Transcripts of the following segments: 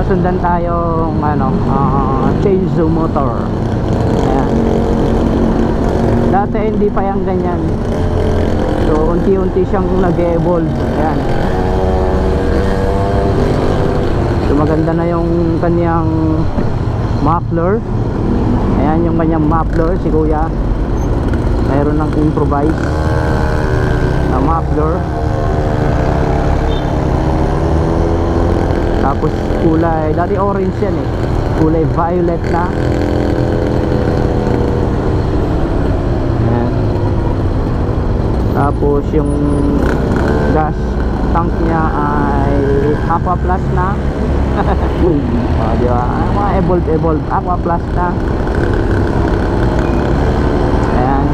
sundan tayong Chainsaw motor. Ayan. Dati hindi pa yung ganyan. So unti-unti siyang nag-evolve. Ayan. So maganda na yung kanyang muffler. Ayan yung kanyang muffler, si kuya. Mayroon ng improvise na muffler. Tapos kulay, dati orange yan eh, kulay violet na. Ayan. Tapos yung gas tank niya ay Aqua Plus na. Diba? Mga evolve Aqua Plus na. Ayan.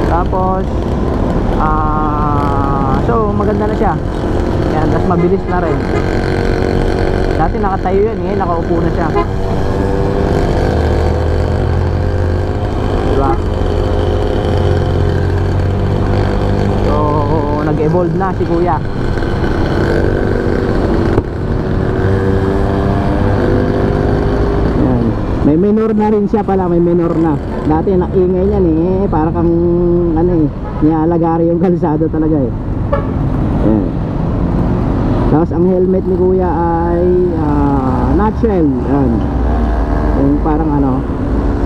Tapos so maganda na siya. Ayan, tapos mabilis na rin. Dati nakatayo yan, ngayon nakaupo na siya. Diba? So nag-evolve na si kuya. Ayan. May minor na rin siya pala, may minor na. Dati nakingay niyan eh, para kang nialagari yung kalsada talaga eh. Ayan. Tapos ang helmet ni kuya ay nutshell. Ayan. Yung parang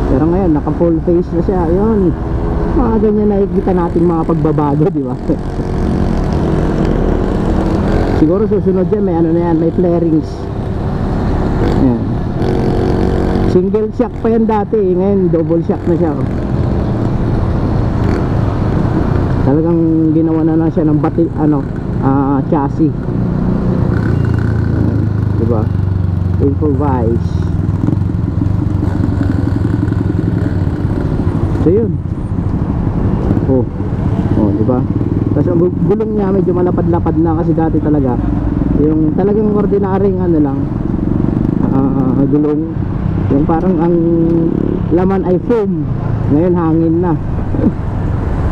pero ngayon naka full face na siya. Ayun, mga ganyan nakikita natin mga pagbabago, di ba? Siguro susunod dyan may na yan, may flarings. Ayan. Single shock pa yan dati eh. Ngayon double shock na siya. Talagang ginawa na siya ng chassis. Diba? Improvise. So yun. Oh, diba? Tapos ang gulong niya medyo malapad-lapad na kasi dati talaga yung talagang ordinaryong lang gulong, yung parang ang laman ay foam, ngayon hangin na.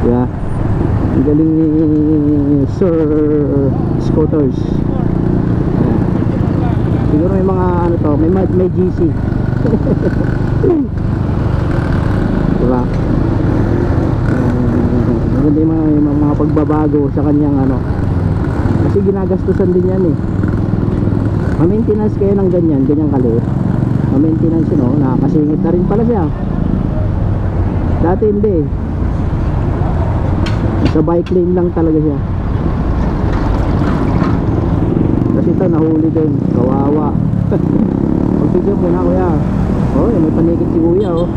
Yeah. Ang galing ni Sir Scooters. Siguro may mga may GC. Diba? Maganda yung mga pagbabago sa kanyang kasi ginagastusan din yan eh. Ma-maintenance kayo ng ganyang kaliit. Ma-maintenance yun nakakasingit na rin pala siya. Dati hindi. Sa bike lane lang talaga siya. Kasi ito nahuli din, kawawa. Pagpigyan mo na kuya. Oh, may panikit si kuya oh.